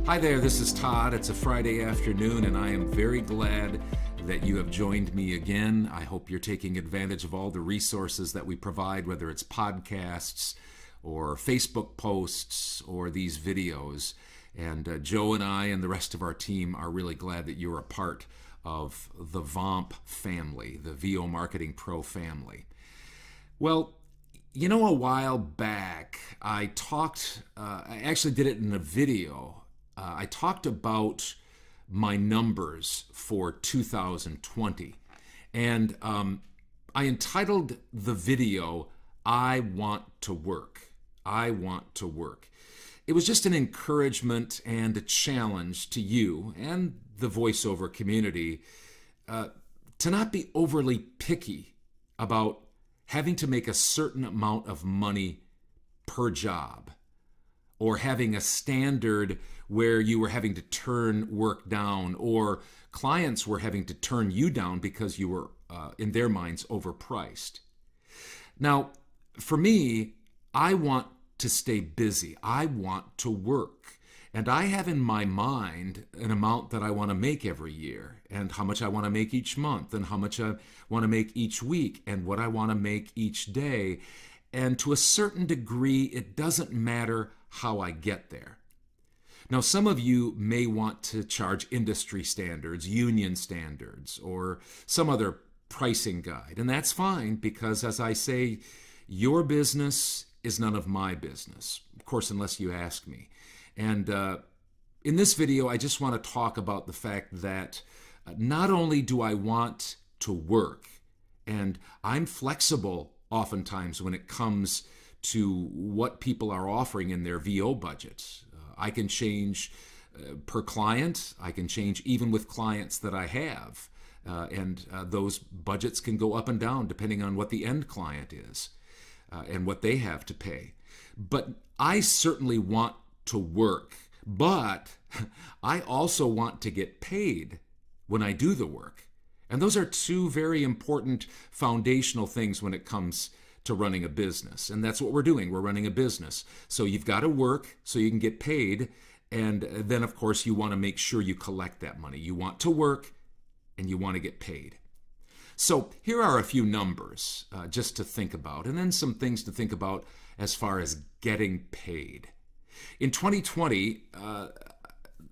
Hi there, this is Todd. It's a Friday afternoon, and I am very glad that you have joined me again. I hope you're taking advantage of all the resources that we provide, whether it's podcasts or Facebook posts or these videos. And Joe and I and the rest of our team are really glad that you're a part of the VOMP family, the VO Marketing Pro family. Well, a while back, I actually did it in a video. I talked about my numbers for 2020. And I entitled the video, I Want to Work. I Want to Work. It was just an encouragement and a challenge to you and the voiceover community to not be overly picky about having to make a certain amount of money per job, or having a standard where you were having to turn work down, or clients were having to turn you down because you were, in their minds, overpriced. Now, for me, I want to stay busy. I want to work. And I have in my mind an amount that I want to make every year, and how much I want to make each month, and how much I want to make each week, and what I want to make each day. And to a certain degree, it doesn't matter how I get there. Now, some of you may want to charge industry standards, union standards, or some other pricing guide. And that's fine because, as I say, your business is none of my business. Of course, unless you ask me. And in this video, I just want to talk about the fact that not only do I want to work, and I'm flexible oftentimes when it comes to what people are offering in their VO budgets. I can change per client. I can change even with clients that I have. And those budgets can go up and down depending on what the end client is and what they have to pay. But I certainly want to work, but I also want to get paid when I do the work. And those are two very important foundational things when it comes to running a business. And that's what we're doing. We're running a business. So you've got to work so you can get paid. And then, of course, you want to make sure you collect that money. You want to work and you want to get paid. So here are a few numbers just to think about, and then some things to think about as far as getting paid. In 2020,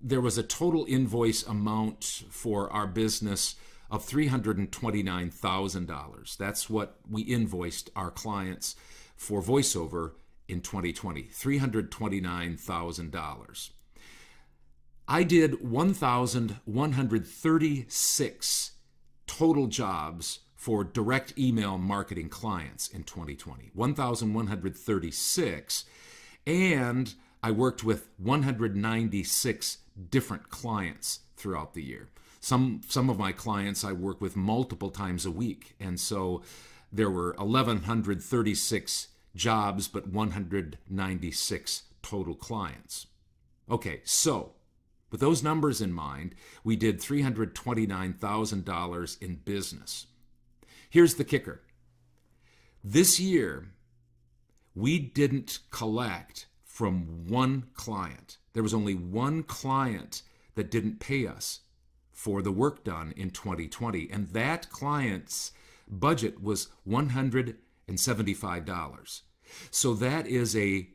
there was a total invoice amount for our business of $329,000. That's what we invoiced our clients for voiceover in 2020, $329,000. I did 1,136 total jobs for direct email marketing clients in 2020, 1,136, and I worked with 196 different clients throughout the year. Some of my clients I work with multiple times a week, and so there were 1,136 jobs, but 196 total clients. Okay, so with those numbers in mind, we did $329,000 in business. Here's the kicker. This year, we didn't collect from one client. There was only one client that didn't pay us for the work done in 2020, and that client's budget was $175. So that is a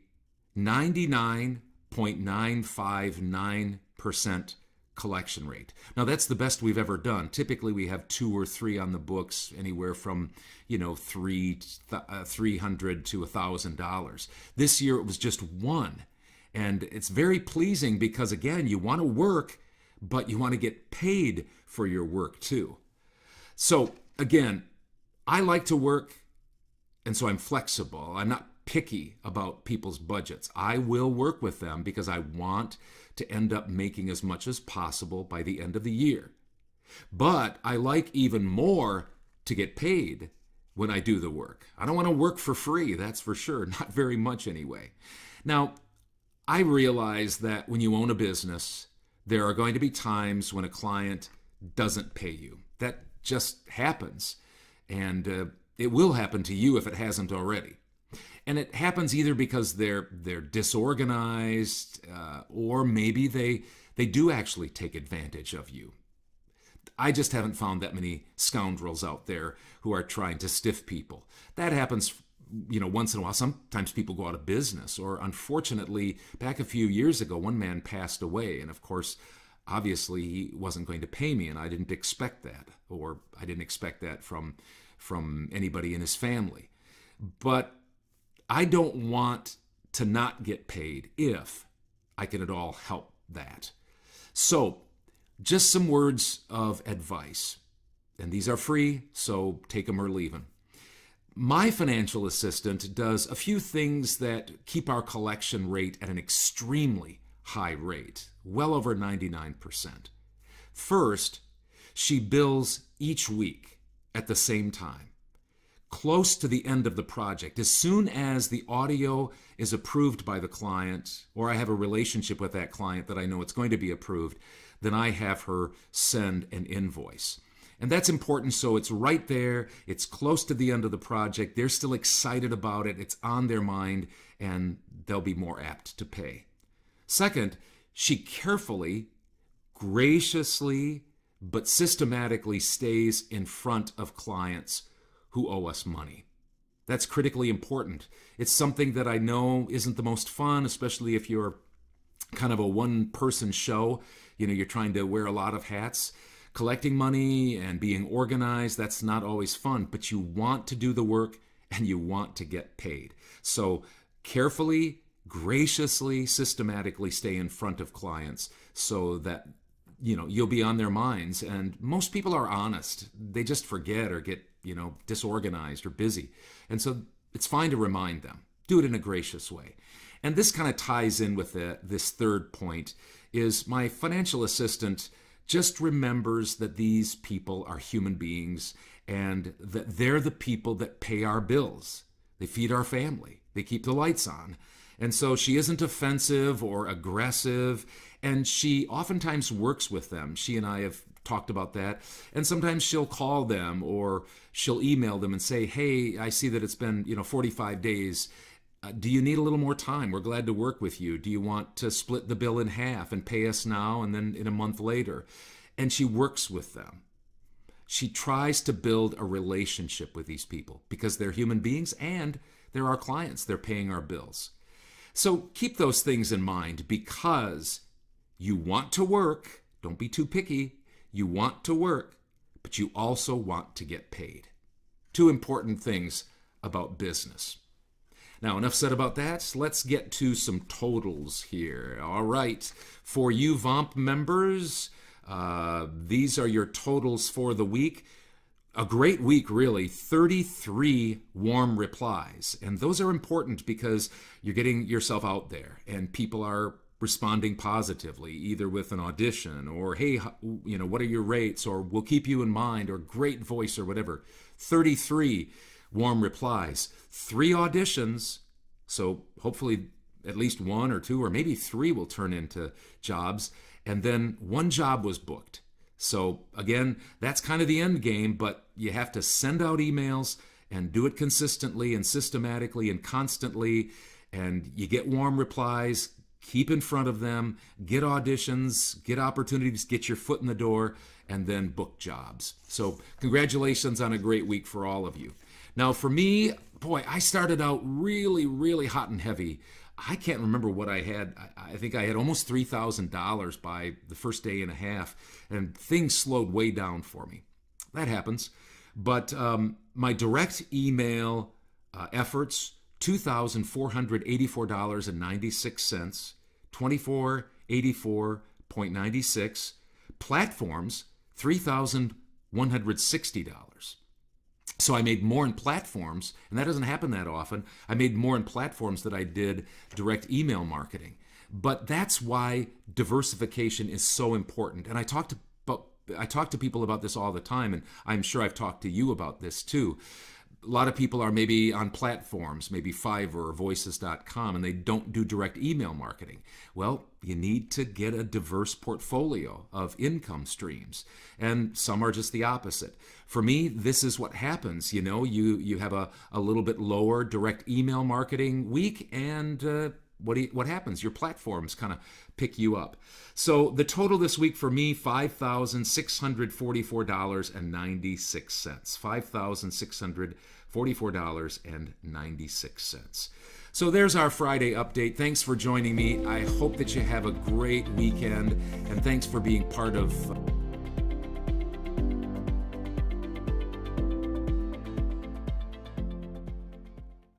99.959% collection rate. Now that's the best we've ever done. Typically we have 2 or 3 on the books, anywhere from $300 to $1,000. This year it was just 1, and it's very pleasing because, again, you want to work, but you want to get paid for your work too. So again, I like to work, and so I'm flexible. I'm not picky about people's budgets. I will work with them because I want to end up making as much as possible by the end of the year. But I like even more to get paid when I do the work. I don't want to work for free, that's for sure, not very much anyway. Now, I realize that when you own a business, there are going to be times when a client doesn't pay you. That just happens, and it will happen to you if it hasn't already. And it happens either because they're disorganized, or maybe they do actually take advantage of you. I just haven't found that many scoundrels out there who are trying to stiff people. That happens, once in a while. Sometimes people go out of business, or unfortunately, back a few years ago, one man passed away, and of course, obviously, he wasn't going to pay me, and I didn't expect that, or I didn't expect that from anybody in his family. But I don't want to not get paid if I can at all help that. So, just some words of advice, and these are free, so take them or leave them. My financial assistant does a few things that keep our collection rate at an extremely high rate, well over 99%. First, she bills each week at the same time, close to the end of the project. As soon as the audio is approved by the client, or I have a relationship with that client that I know it's going to be approved, then I have her send an invoice. And that's important, so it's right there, it's close to the end of the project, they're still excited about it, it's on their mind, and they'll be more apt to pay. Second, she carefully, graciously, but systematically stays in front of clients who owe us money. That's critically important. It's something that I know isn't the most fun, especially if you're kind of a one-person show. You're trying to wear a lot of hats. Collecting money and being organized, that's not always fun, but you want to do the work and you want to get paid. So carefully, graciously, systematically stay in front of clients so that you'll be on their minds. And most people are honest. They just forget or get disorganized or busy. And so it's fine to remind them. Do it in a gracious way. And this kind of ties in with this third point, is my financial assistant just remembers that these people are human beings and that they're the people that pay our bills. They feed our family. They keep the lights on. And so she isn't offensive or aggressive, and she oftentimes works with them. She and I have talked about that. And sometimes she'll call them or she'll email them and say, hey, I see that it's been 45 days. Do you need a little more time? We're glad to work with you. Do you want to split the bill in half and pay us now and then in a month later? And she works with them. She tries to build a relationship with these people because they're human beings and they're our clients. They're paying our bills. So keep those things in mind, because you want to work. Don't be too picky. You want to work, but you also want to get paid. Two important things about business. Now, enough said about that. Let's get to some totals here. All right. For you VOMP members, these are your totals for the week. A great week, really. 33 warm replies. And those are important because you're getting yourself out there and people are responding positively, either with an audition or, hey, what are your rates? Or we'll keep you in mind, or great voice, or whatever. 33 warm replies, 3 auditions, so hopefully at least 1 or 2 or maybe 3 will turn into jobs, and then 1 job was booked. So again, that's kind of the end game, but you have to send out emails and do it consistently and systematically and constantly, and you get warm replies. Keep in front of them, get auditions, get opportunities, get your foot in the door, and then book jobs. So congratulations on a great week for all of you. Now for me, boy, I started out really, really hot and heavy. I can't remember what I had. I think I had almost $3,000 by the first day and a half, and things slowed way down for me. That happens. But my direct email efforts, $2,484.96, $2484.96. Platforms, $3,160. So I made more in platforms, and that doesn't happen that often. I made more in platforms than I did direct email marketing. But that's why diversification is so important. And I talk to people about this all the time, and I'm sure I've talked to you about this too. A lot of people are maybe on platforms, maybe Fiverr or Voices.com, and they don't do direct email marketing. Well, you need to get a diverse portfolio of income streams, and some are just the opposite. For me, this is what happens. You have a little bit lower direct email marketing week, and what happens? Your platforms kind of pick you up. So the total this week for me, $5,644.96. $5,644.96. So there's our Friday update. Thanks for joining me. I hope that you have a great weekend, and thanks for being part of